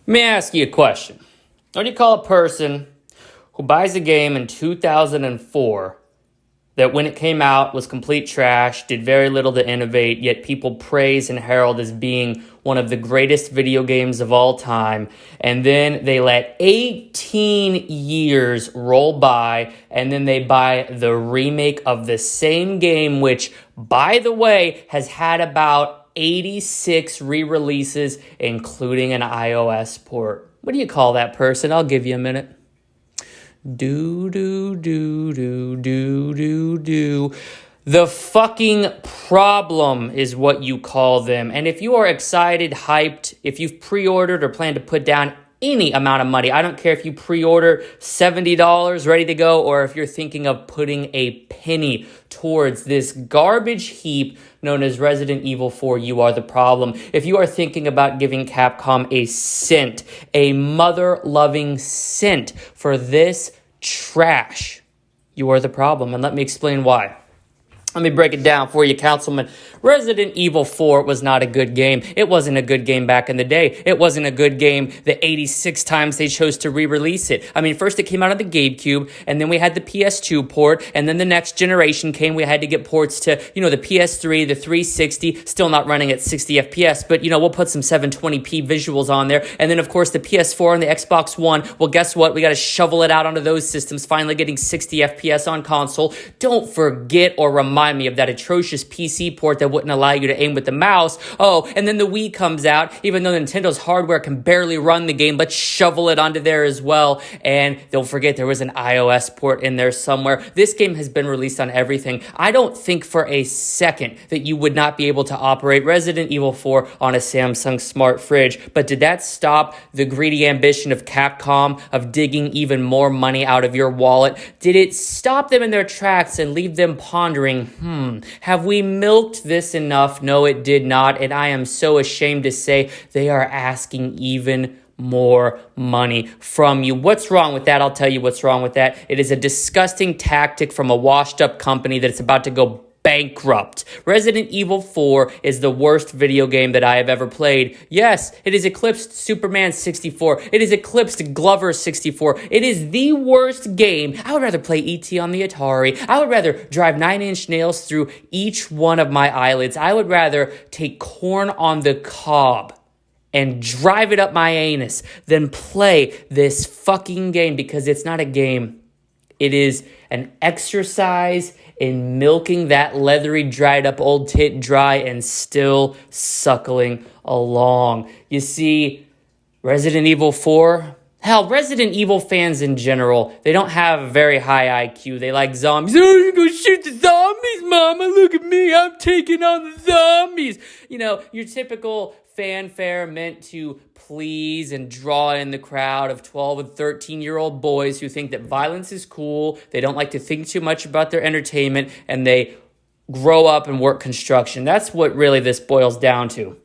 Let me ask you a question. What do you call a person who buys a game in 2004 that when it came out was complete trash, did very little to innovate, yet people praise and herald as being one of the greatest video games of all time, and then they let 18 years roll by, and then they buy the remake of the same game, which, by the way, has had about 86 re-releases, including an iOS port? What do you call that person? I'll give you a minute. Do. The fucking problem is what you call them. And if you are excited, hyped, if you've pre-ordered or plan to put down any amount of money, I don't care if you pre-order $70 ready to go, or if you're thinking of putting a penny towards this garbage heap known as Resident Evil 4, you are the problem. If you are thinking about giving Capcom a cent, a mother-loving cent for this trash, you are the problem. And let me explain why. Let me break it down for you, Councilman. Resident Evil 4 was not a good game. It wasn't a good game back in the day. It wasn't a good game the 86 times they chose to re-release it. I mean, first it came out on the GameCube, and then we had the PS2 port, and then the next generation came. We had to get ports to, the PS3, the 360, still not running at 60 FPS, but, we'll put some 720p visuals on there. And then, of course, the PS4 and the Xbox One. Well, guess what? We got to shovel it out onto those systems, finally getting 60 FPS on console. Don't forget or remind me of that atrocious PC port that wouldn't allow you to aim with the mouse. Oh, and then the Wii comes out, even though Nintendo's hardware can barely run the game, let's shovel it onto there as well. And don't forget, there was an iOS port in there somewhere. This game has been released on everything. I don't think for a second that you would not be able to operate Resident Evil 4 on a Samsung smart fridge. But did that stop the greedy ambition of Capcom of digging even more money out of your wallet? Did it stop them in their tracks and leave them pondering, have we milked this enough? No, it did not. And I am so ashamed to say they are asking even more money from you. What's wrong with that? I'll tell you what's wrong with that. It is a disgusting tactic from a washed up company that's about to go bankrupt. Resident Evil 4 is the worst video game that I have ever played. Yes, it has eclipsed Superman 64. It has eclipsed Glover 64. It is the worst game. I would rather play E.T. on the Atari. I would rather drive 9-inch nails through each one of my eyelids. I would rather take corn on the cob and drive it up my anus than play this fucking game, because it's not a game. It is an exercise in milking that leathery, dried up old tit dry and still suckling along. You see, Resident Evil 4, hell, Resident Evil fans in general, they don't have a very high IQ. They like zombies. Oh, you're gonna shoot the zombies, mama. Look at me. I'm taking on the zombies. Your typical fanfare meant to please and draw in the crowd of 12 and 13-year-old boys who think that violence is cool, they don't like to think too much about their entertainment, and they grow up and work construction. That's what really this boils down to.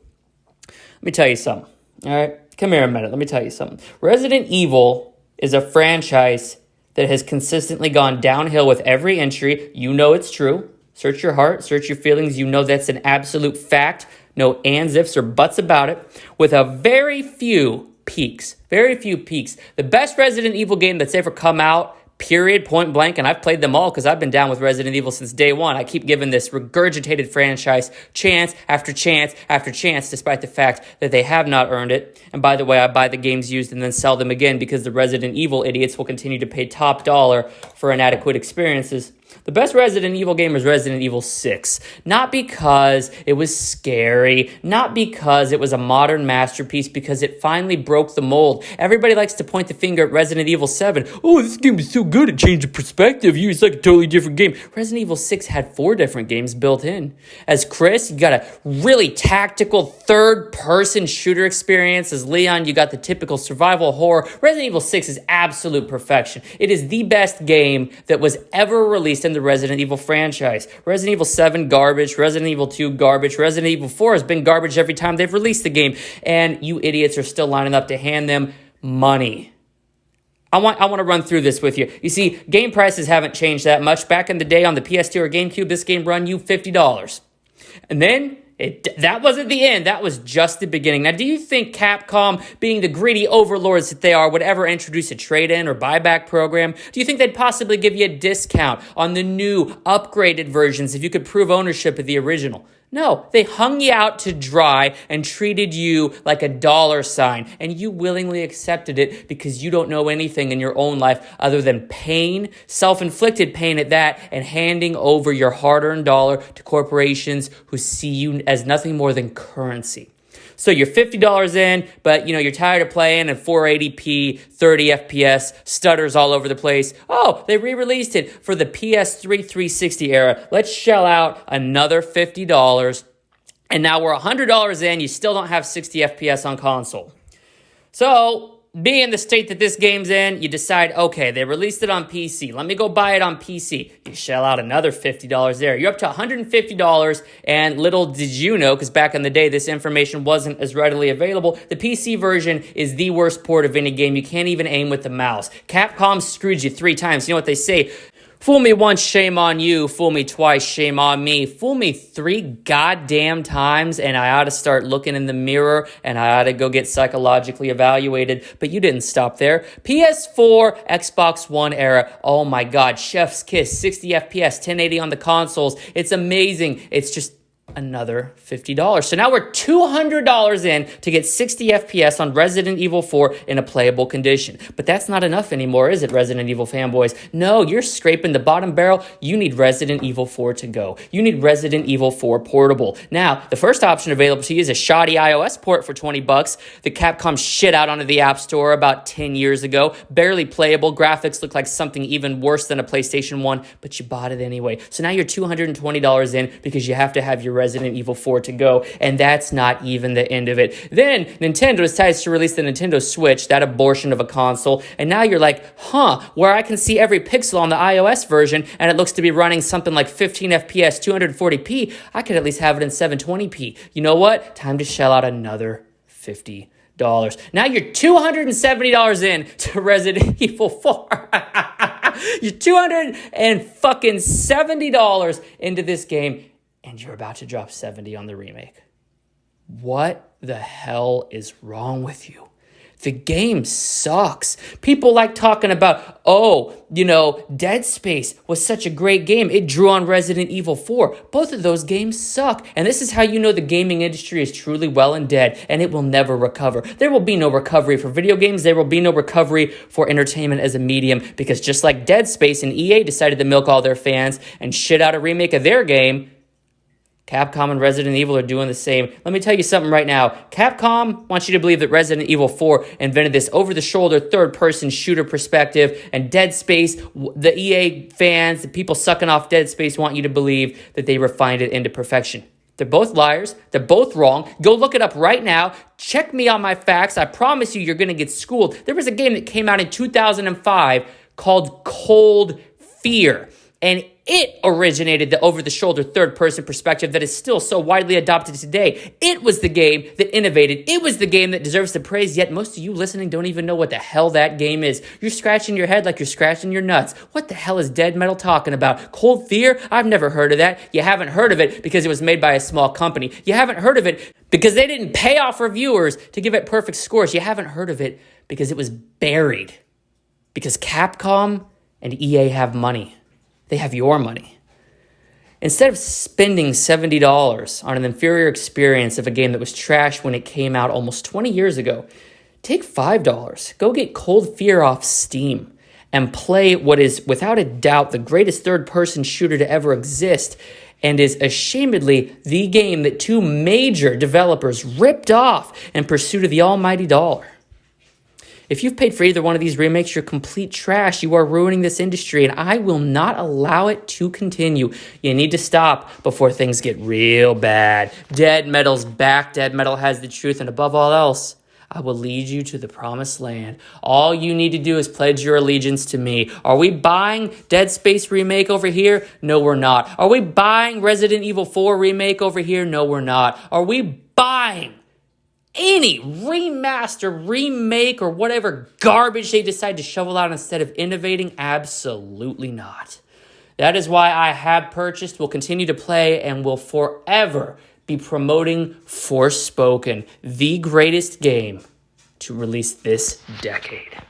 Let me tell you something, all right? Come here a minute. Let me tell you something. Resident Evil is a franchise that has consistently gone downhill with every entry. You know it's true. Search your heart, search your feelings. You know that's an absolute fact. No ands, ifs, or buts about it. With a very few peaks. The best Resident Evil game that's ever come out, period, point blank, and I've played them all because I've been down with Resident Evil since day one. I keep giving this regurgitated franchise chance after chance after chance, despite the fact that they have not earned it. And by the way, I buy the games used and then sell them again because the Resident Evil idiots will continue to pay top dollar for inadequate experiences. The best Resident Evil game was Resident Evil 6. Not because it was scary, not because it was a modern masterpiece, because it finally broke the mold. Everybody likes to point the finger at Resident Evil 7. Oh, this game is so good, it changed the perspective. It's like a totally different game. Resident Evil 6 had 4 different games built in. As Chris, you got a really tactical third-person shooter experience. As Leon, you got the typical survival horror. Resident Evil 6 is absolute perfection. It is the best game that was ever released in the Resident Evil franchise. Resident Evil 7, garbage. Resident Evil 2, garbage. Resident Evil 4 has been garbage every time they've released the game. And you idiots are still lining up to hand them money. I want to run through this with you. You see, game prices haven't changed that much. Back in the day on the PS2 or GameCube, this game run you $50. And then That wasn't the end. That was just the beginning. Now, do you think Capcom, being the greedy overlords that they are, would ever introduce a trade-in or buyback program? Do you think they'd possibly give you a discount on the new, upgraded versions if you could prove ownership of the original? No, they hung you out to dry and treated you like a dollar sign, and you willingly accepted it because you don't know anything in your own life other than pain, self-inflicted pain at that, and handing over your hard-earned dollar to corporations who see you as nothing more than currency. So you're $50 in, but you're tired of playing in 480p, 30 FPS, stutters all over the place. Oh, they re-released it for the PS3 360 era. Let's shell out another $50. And now we're $100 in, you still don't have 60 FPS on console. So, being in the state that this game's in, you decide, okay, they released it on PC. Let me go buy it on PC. You shell out another $50 there. You're up to $150, and little did you know, because back in the day, this information wasn't as readily available, the PC version is the worst port of any game. You can't even aim with the mouse. Capcom screwed you 3 times. You know what they say? Fool me once, shame on you. Fool me twice, shame on me. Fool me 3 goddamn times, and I ought to start looking in the mirror, and I ought to go get psychologically evaluated. But you didn't stop there. PS4, Xbox One era. Oh my God, chef's kiss. 60 FPS, 1080 on the consoles. It's amazing. It's just another $50. So now we're $200 in to get 60 FPS on Resident Evil 4 in a playable condition. But that's not enough anymore, is it, Resident Evil fanboys? No, you're scraping the bottom barrel. You need Resident Evil 4 to go. You need Resident Evil 4 portable. Now, the first option available to you is a shoddy iOS port for $20 that Capcom shit out onto the App Store about 10 years ago. Barely playable. Graphics look like something even worse than a PlayStation 1, but you bought it anyway. So now you're $220 in because you have to have your Resident Evil 4 to go, and that's not even the end of it. Then Nintendo decides to release the Nintendo Switch, that abortion of a console, and now you're like, where I can see every pixel on the iOS version, and it looks to be running something like 15 FPS, 240p, I could at least have it in 720p. You know what? Time to shell out another $50. Now you're $270 in to Resident Evil 4. You're $270 into this game, and you're about to drop 70 on the remake. What the hell is wrong with you? The game sucks. People like talking about, Dead Space was such a great game. It drew on Resident Evil 4. Both of those games suck. And this is how you know the gaming industry is truly well and dead, and it will never recover. There will be no recovery for video games. There will be no recovery for entertainment as a medium, because just like Dead Space and EA decided to milk all their fans and shit out a remake of their game, Capcom and Resident Evil are doing the same. Let me tell you something right now. Capcom wants you to believe that Resident Evil 4 invented this over-the-shoulder, third-person shooter perspective, and Dead Space, the EA fans, the people sucking off Dead Space want you to believe that they refined it into perfection. They're both liars. They're both wrong. Go look it up right now. Check me on my facts. I promise you're going to get schooled. There was a game that came out in 2005 called Cold Fear, and it originated the over-the-shoulder third-person perspective that is still so widely adopted today. It was the game that innovated. It was the game that deserves the praise, yet most of you listening don't even know what the hell that game is. You're scratching your head like you're scratching your nuts. What the hell is Dead Metal talking about? Cold Fear? I've never heard of that. You haven't heard of it because it was made by a small company. You haven't heard of it because they didn't pay off reviewers to give it perfect scores. You haven't heard of it because it was buried. Because Capcom and EA have money. They have your money. Instead of spending $70 on an inferior experience of a game that was trash when it came out almost 20 years ago, take $5. Go get Cold Fear off Steam and play what is, without a doubt, the greatest third-person shooter to ever exist, and is ashamedly the game that 2 major developers ripped off in pursuit of the almighty dollar. If you've paid for either one of these remakes, you're complete trash. You are ruining this industry, and I will not allow it to continue. You need to stop before things get real bad. Dead Metal's back. Dead Metal has the truth, and above all else, I will lead you to the promised land. All you need to do is pledge your allegiance to me. Are we buying Dead Space remake over here? No, we're not. Are we buying Resident Evil 4 remake over here? No, we're not. Are we buying any remaster, remake, or whatever garbage they decide to shovel out instead of innovating? Absolutely not. That is why I have purchased, will continue to play, and will forever be promoting Forspoken, the greatest game to release this decade.